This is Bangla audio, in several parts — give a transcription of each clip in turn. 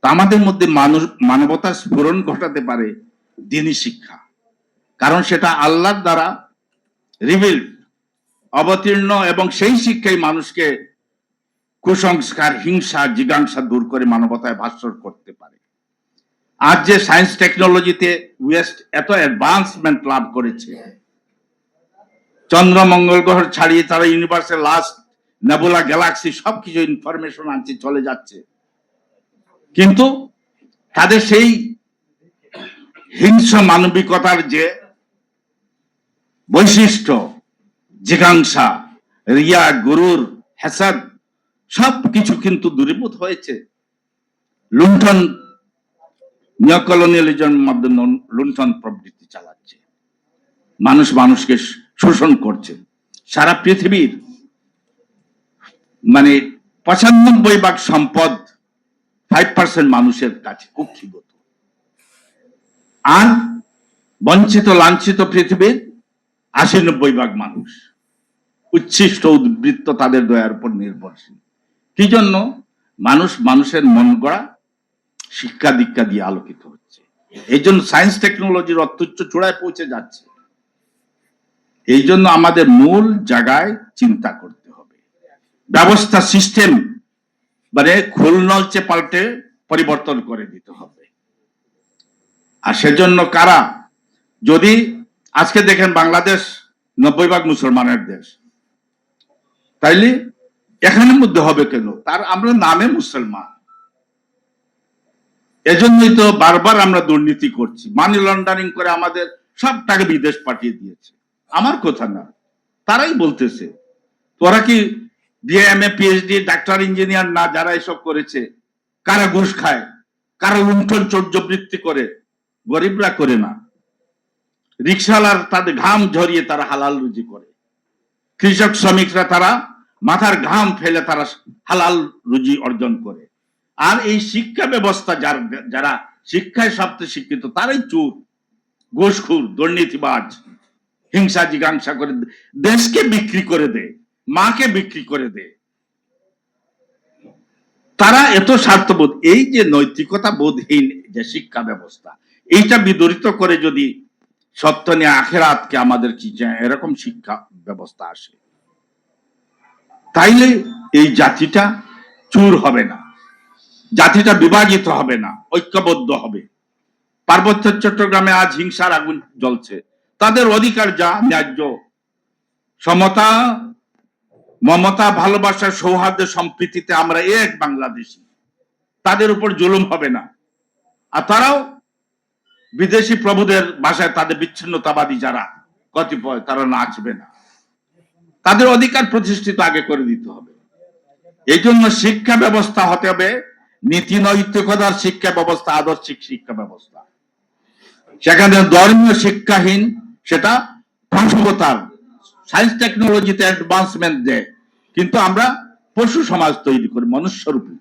তা আমাদের মধ্যে মানবতার স্ফুরণ ঘটাতে পারে দ্বীনি শিক্ষা, কারণ সেটা আল্লাহর দ্বারা রিভিল অবতীর্ণ, এবং সেই শিক্ষাই মানুষকে কুসংস্কার, হিংসা, জিজ্ঞাসা দূর করে মানবতায় ভাস্বর করতে পারে। আজ যে সায়েন্স টেকনোলজিতে ওয়েস্ট এত অ্যাডভান্সমেন্ট লাভ করেছে, চন্দ্র মঙ্গল গ্রহ ছাড়িয়ে তারা ইউনিভার্সের লাস্ট নেবুলা গ্যালাক্সি সবকিছু ইনফরমেশন আনছে, চলে যাচ্ছে, কিন্তু তাদের সেই হিংস্র মানবিকতার যে বৈশিষ্ট্য, জিজ্ঞাসা, রিয়া, গুরুর, হাসাদ সবকিছু কিন্তু দূরীভূত হয়েছে। লুণ্ঠন, নিওকলোনিয়ালিজমের মাধ্যমে লুণ্ঠন প্রবৃত্তি চালাচ্ছে, মানুষ মানুষকে শোষণ করছে। সারা পৃথিবীর 95% সম্পদ 5% মানুষের কাছে কুক্ষিগত, আর বঞ্চিত লাঞ্ছিত পৃথিবীর 80-90% মানুষ উচ্ছিষ্ট উদ্বৃত্ত, তাদের দয়ার উপর নির্ভরশীল। কি জন্য? মানুষ মানুষের মন গড়া শিক্ষা দীক্ষা দিয়ে আলোকিত হচ্ছে। এই জন্য সায়েন্স টেকনোলজির অত্যুচ্চ চূড়ায় পৌঁছে যাচ্ছে। এই জন্য আমাদের মূল জায়গায় চিন্তা করতে হবে, ব্যবস্থা, সিস্টেম খোল নলচে পাল্টে পরিবর্তন করে দিতে হবে। আর সেজন্য কারা, যদি আজকে দেখেন বাংলাদেশ 90% মুসলমানের দেশ, তাইলে এখানের মধ্যে হবে কেন? তার আমরা নামে মুসলমান, এজন্যই তো বারবার আমরা দুর্নীতি করছি, মানি লন্ডারিং করে আমাদের সব টাকা বিদেশ পাঠিয়ে দিয়েছে। আমার কথা না, তারাই বলতেছে। তোরা কি বিএমএ পিএইচডি ডাক্তার ইঞ্জিনিয়ার না, যারা এসব করেছে? কারা ঘুষ খায়, কারা লুণ্ঠন চৌর্যবৃত্তি করে? গরিবরা করে না, রিক্সাওয়ালার তাদের ঘাম ঝরিয়ে তারা হালাল রুজি করে, কৃষক শ্রমিকরা তারা মাথার ঘাম ফেলে তারা হালাল রুজি অর্জন করে। আর এই শিক্ষা ব্যবস্থা যারা শিক্ষায় সবচেয়ে শিক্ষিত, তারাই চোর, ঘুষখোর, দুর্নীতিবাজ, হিংসা জিজ্ঞাসা করে দেশকে বিক্রি করে দেয়, মাকে বিক্রি করে দেয়। তারা এত স্বার্থবোধ, এই যে নৈতিকতা বোধহীন যে শিক্ষা ব্যবস্থা, এইটা বিদরিত করে যদি সত্য নিয়ে আখেরাতকে আমাদের কি এরকম শিক্ষা ব্যবস্থা আসে, তাইলে এই জাতিটা চুর হবে না, জাতিটা বিভাজিত হবে না, ঐক্যবদ্ধ হবে। পার্বত্য চট্টগ্রামে আজ হিংসার আগুন জ্বলছে, তাদের অধিকার যা ন্যায্য, সমতা, মমতা, ভালোবাসা, সৌহার্দ্য, সম্প্রীতিতে আমরা এক বাংলাদেশী, তাদের উপর জুলুম হবে না। আর তারাও বিদেশি প্রভুদের ভাষায় তাদের বিচ্ছিন্নতাবাদী যারা কতিপয়, তারা নাচবে না। তাদের অধিকার প্রতিষ্ঠিত আগে করে দিতে হবে। এই জন্য শিক্ষা ব্যবস্থা হতে হবে নীতি নৈতিকতার শিক্ষা ব্যবস্থা, আদর্শিক শিক্ষা ব্যবস্থা। সেখানে ধর্মীয় শিক্ষাহীন, সেটা ধ্বংসতার, সায়েন্স টেকনোলজিতে অ্যাডভান্সমেন্ট দেয়, কিন্তু আমরা পশু সমাজ তৈরি করি মনুষ্যরূপী।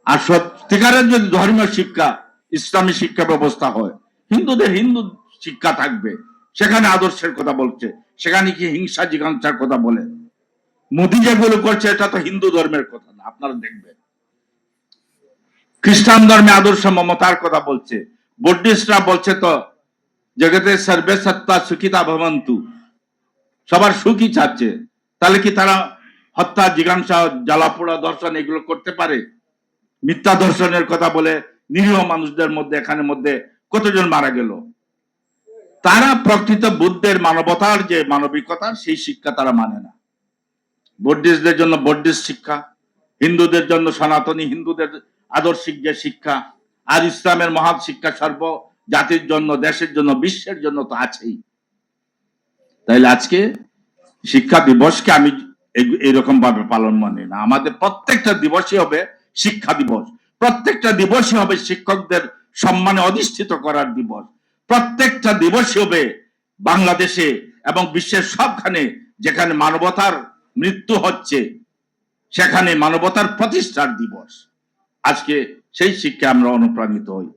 আর সত্যিকারের যদি ধর্মীয় শিক্ষা, ইসলামী শিক্ষা ব্যবস্থা হয়, হিন্দুদের হিন্দু শিক্ষা থাকবে, সেখানে আদর্শের কথা বলছে, সেখানে কি হিংসা জিজ্ঞাসার কথা বলে? মোদী যেগুলো করছে এটা তো হিন্দু ধর্মের কথা না, আপনারা দেখবেন। খ্রিস্টান ধর্মে আদর্শ মমতার কথা বলছে, বুদ্ধিস্টরা বলছে তো জগতে সর্বে সত্তা সুখিতা ভবন্তু, সবার সুখই চাচ্ছে। তাহলে কি তারা হত্যা, জিজ্ঞাসা, জ্বালাপোড়া, দর্শন এগুলো করতে পারে? মিথ্যা দর্শনের কথা বলে নিরীহ মানুষদের মধ্যে এখানে মধ্যে কতজন মারা গেল? তারা প্রকৃত বুদ্ধের মানবতার যে মানবিকতার সেই শিক্ষা তারা মানে না। বুদ্ধিস্টদের জন্য বুদ্ধিস্ট শিক্ষা, হিন্দুদের জন্য সনাতনী হিন্দুদের আদর্শিক যে শিক্ষা, আর ইসলামের মহান শিক্ষা সর্ব জাতির জন্য, দেশের জন্য, বিশ্বের জন্য তো আছেই। তাইলে আজকে শিক্ষা দিবসকে আমি এরকম ভাবে পালন মানে না, আমাদের প্রত্যেকটা দিবসই হবে শিক্ষা দিবস, প্রত্যেকটা দিবসই হবে শিক্ষকদের সম্মানে অধিষ্ঠিত করার দিবস, প্রত্যেকটা দিবসই হবে বাংলাদেশে এবং বিশ্বের সবখানে যেখানে মানবতার মৃত্যু হচ্ছে সেখানে মানবতার প্রতিষ্ঠার দিবস। আজকে সেই শিক্ষা আমরা অনুপ্রাণিত হই।